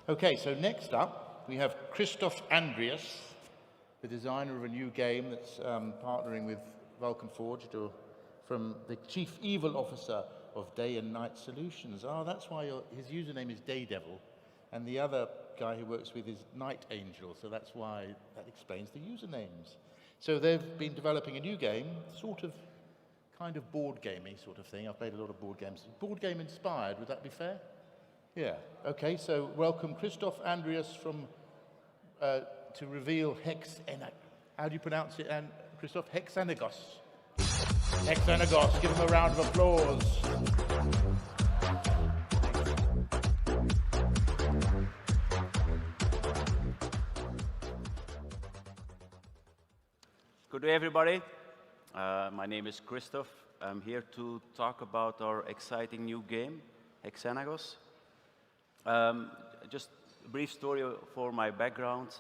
Okay, so next up, we have Kristof Andries, the designer of a new game that's partnering with Vulcon2 from the Chief Evil Officer of Day and Night Solutions. Oh, that's why his username is Daydevil, and the other guy who works with is Night Angel, so that's why that explains the usernames. So they've been developing a new game, kind of board gamey sort of thing. I've played a lot of board games. Board game inspired, would that be fair? Yeah. Okay, so welcome Kristof Andries from to reveal HeXenagos. How do you pronounce it, Kristof? HeXenagos. HeXenagos, give him a round of applause. Good day, everybody. My name is Kristof. I'm here to talk about our exciting new game, HeXenagos. Just a brief story for my background.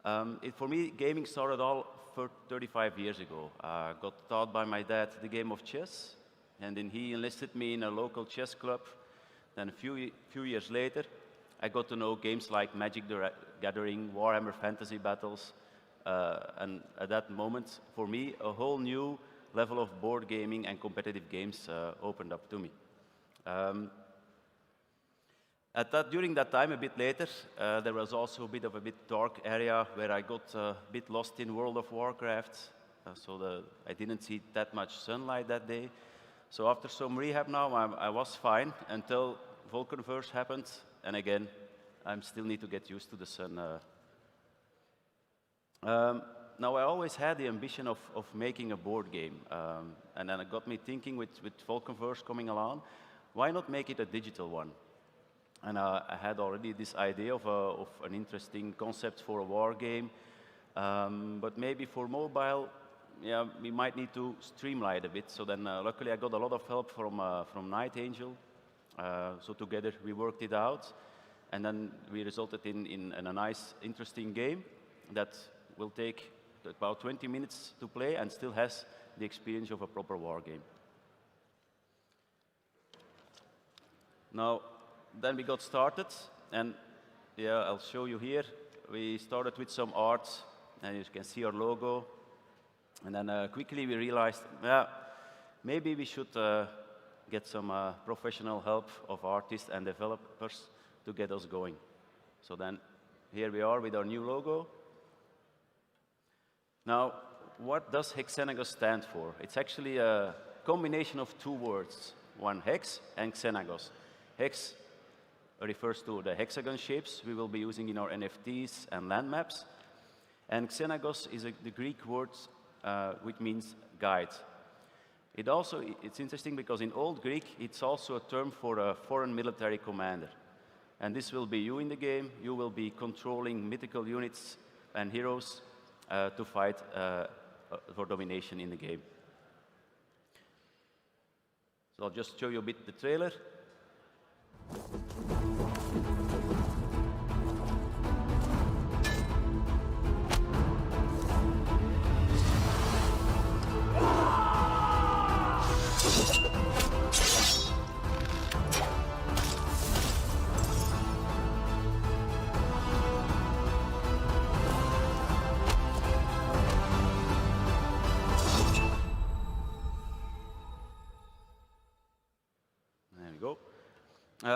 For me, gaming started all 35 years ago. I got taught by my dad the game of chess, and then he enlisted me in a local chess club. Then a few years later, I got to know games like Magic the Gathering, Warhammer Fantasy Battles, and at that moment, for me, a whole new level of board gaming and competitive games opened up to me. During that time, a bit later, there was also a bit dark area where I got a bit lost in World of Warcraft, I didn't see that much sunlight that day. So after some rehab now, I was fine until Vulcon2 happened, and again, I still need to get used to the sun. Now, I always had the ambition of making a board game, and then it got me thinking with Vulcon2 coming along, why not make it a digital one? And I had already this idea of an interesting concept for a war game, but maybe for mobile, yeah, we might need to streamline a bit. So then, luckily, I got a lot of help from Night Angel. So together, we worked it out, and then we resulted in a nice, interesting game that will take about 20 minutes to play and still has the experience of a proper war game. Now, then we got started, and yeah, I'll show you here. We started with some art, and you can see our logo. And then quickly we realized, yeah, maybe we should get some professional help of artists and developers to get us going. So then here we are with our new logo. Now, what does HeXenagos stand for? It's actually a combination of two words, one hex and xenagos. Hex refers to the hexagon shapes we will be using in our NFTs and land maps. And xenagos is the Greek word which means guide. It's interesting because in Old Greek, it's also a term for a foreign military commander. And this will be you in the game. You will be controlling mythical units and heroes to fight for domination in the game. So I'll just show you a bit the trailer.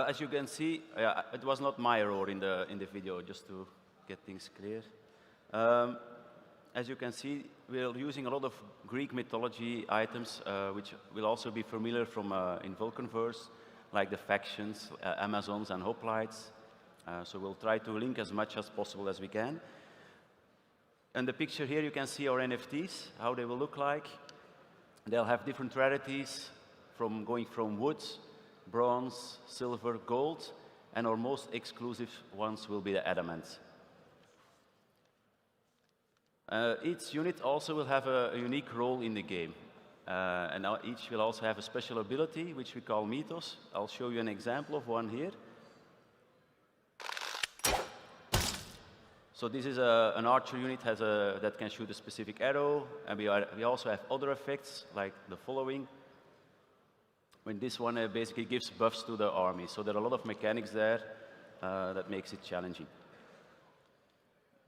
As you can see, it was not my role in the video, just to get things clear. As you can see, we're using a lot of Greek mythology items, which will also be familiar from in Vulcon2, like the factions, Amazons and hoplites. So we'll try to link as much as possible as we can. And the picture here, you can see our NFTs, how they will look like. They'll have different rarities, going from wood, bronze, silver, gold, and our most exclusive ones will be the adamant. Each unit also will have a unique role in the game, and each will also have a special ability, which we call mythos. I'll show you an example of one here. So this is an archer unit that can shoot a specific arrow, and we also have other effects, like the following. When this one basically gives buffs to the army. So there are a lot of mechanics there that makes it challenging.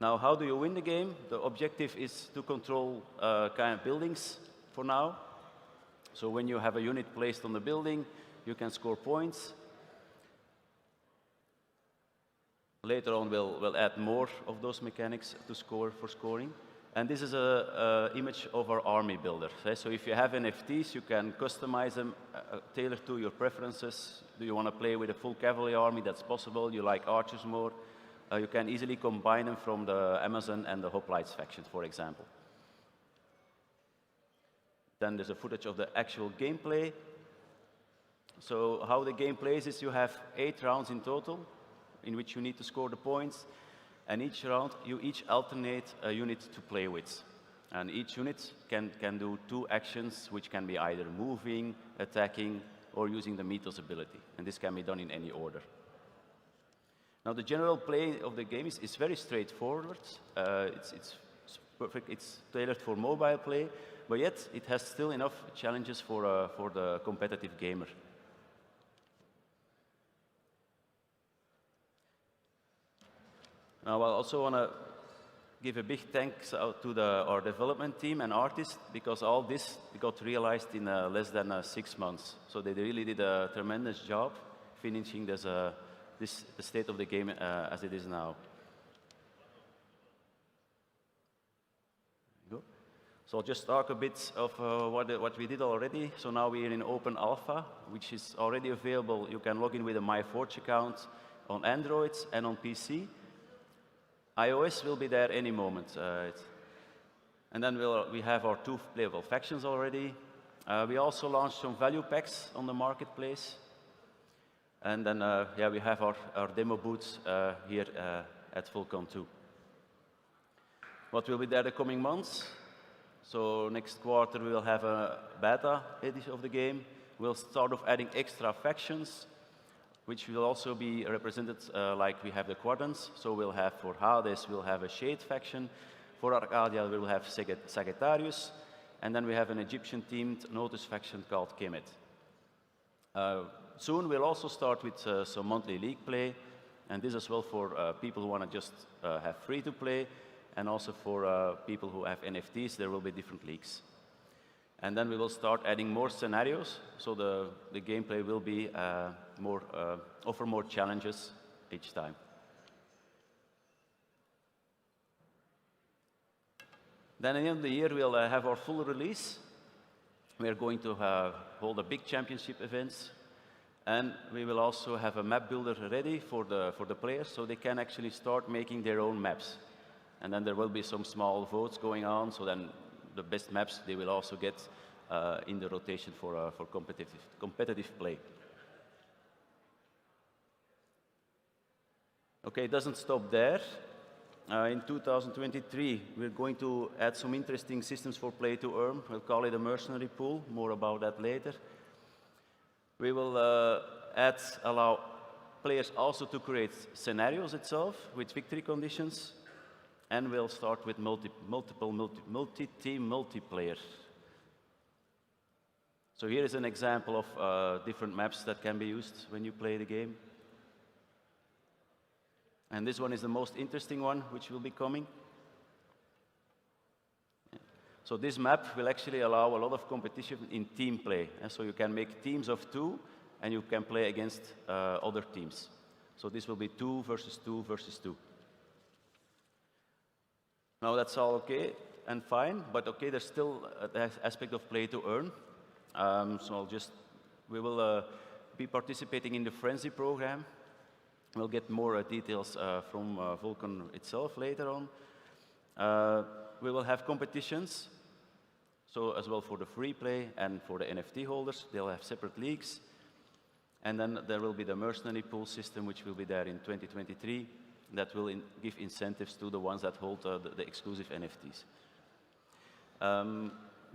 Now, how do you win the game? The objective is to control kind of buildings for now. So when you have a unit placed on the building, you can score points. Later on, we'll add more of those mechanics to score for scoring. And this is an image of our army builder. So if you have NFTs, you can customize them, tailored to your preferences. Do you want to play with a full cavalry army? That's possible. You like archers more. You can easily combine them from the Amazon and the Hoplites factions, for example. Then there's a footage of the actual gameplay. So how the game plays is you have 8 rounds in total, in which you need to score the points. And each round, you each alternate a unit to play with. And each unit can do 2 actions, which can be either moving, attacking, or using the Mythos ability. And this can be done in any order. Now, the general play of the game is very straightforward. It's perfect. It's tailored for mobile play, but yet it has still enough challenges for the competitive gamer. Now, I also want to give a big thanks out to our development team and artists, because all this got realized in less than 6 months. So they really did a tremendous job finishing the state of the game as it is now. So I'll just talk a bit of what we did already. So now we're in open alpha, which is already available. You can log in with a MyForge account on Android and on PC. iOS will be there any moment. And then we have our 2 playable factions already. We also launched some value packs on the marketplace. And then we have our demo booths here at Vulcon2. What will be there the coming months? So next quarter we will have a beta edition of the game. We'll start off adding extra factions, which will also be represented like we have the quadrants. So we'll have for Hades, we'll have a Shade faction. For Arcadia, we'll have Sagittarius. And then we have an Egyptian-themed Notice faction called Kemet. Soon we'll also start with some monthly league play. And this as well for people who want to just have free-to-play. And also for people who have NFTs, there will be different leagues. And then we will start adding more scenarios, so the gameplay will be offer more challenges each time. Then at the end of the year, we'll have our full release. We are going to hold a big championship events, and we will also have a map builder ready for the players, so they can actually start making their own maps. And then there will be some small votes going on, so then the best maps they will also get in the rotation for competitive play. Okay, it doesn't stop there. In 2023, we're going to add some interesting systems for play to earn. We'll call it a mercenary pool. More about that later. We will allow players also to create scenarios itself with victory conditions. And we'll start with multi-team multiplayer. So here is an example of different maps that can be used when you play the game. And this one is the most interesting one, which will be coming. So this map will actually allow a lot of competition in team play. So you can make teams of 2, and you can play against other teams. So this will be 2 versus 2 versus 2. Now that's all okay and fine, but okay, there's still the aspect of play to earn. So we will be participating in the Frenzy program. We'll get more details from Vulcan itself later on. We will have competitions, so as well for the free play and for the NFT holders, they'll have separate leagues. And then there will be the mercenary pool system, which will be there in 2023. That will give incentives to the ones that hold the exclusive NFTs.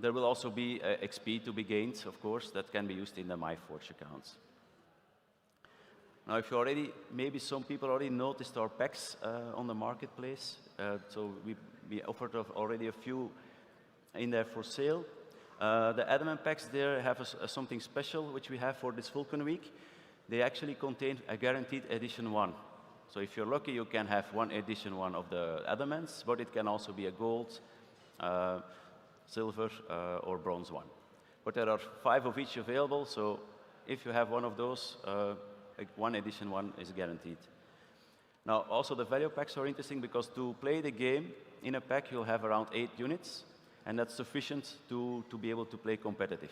There will also be XP to be gained, of course, that can be used in the MyForge accounts. Now, if you already, maybe some people already noticed our packs on the marketplace. So we offered already a few in there for sale. The adamant packs there have something special, which we have for this Vulcan week. They actually contain a guaranteed edition 1. So if you're lucky, you can have one edition one of the adamants, but it can also be a gold, silver, or bronze one. But there are 5 of each available, so if you have one of those, one edition one is guaranteed. Now, also the value packs are interesting because to play the game, in a pack you'll have around 8 units, and that's sufficient to be able to play competitive.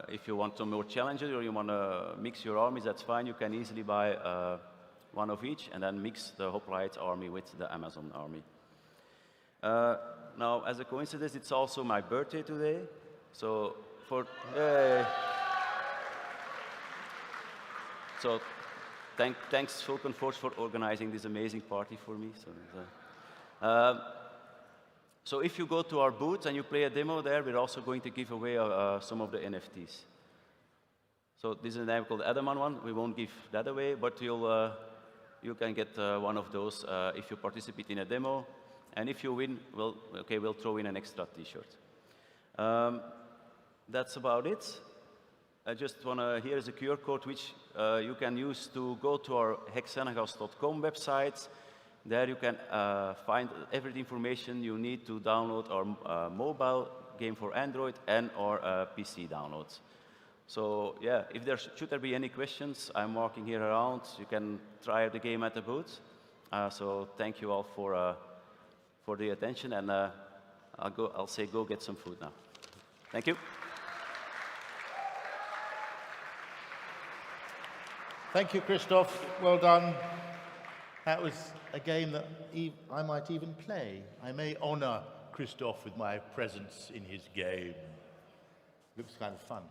If you want some more challenges or you want to mix your armies, that's fine. You can easily buy one of each and then mix the Hoplite army with the Amazon army. Now, as a coincidence, it's also my birthday today. So so thanks Vulcon2 for organizing this amazing party for me. So if you go to our booth and you play a demo there, we're also going to give away some of the NFTs. So this is an item called Adamant one. We won't give that away, but you can get one of those if you participate in a demo. And if you win, we'll throw in an extra T-shirt. That's about it. I just want to, here is a QR code which you can use to go to our HeXenagos.com website. There you can find every information you need to download our mobile game for Android and our PC downloads. So yeah, if should there be any questions, I'm walking here around. You can try the game at the booth. So thank you all for the attention, and I'll say go get some food now. Thank you. Thank you, Kristof. Well done. That was a game that I might even play. I may honor Kristof with my presence in his game. Looks kind of fun.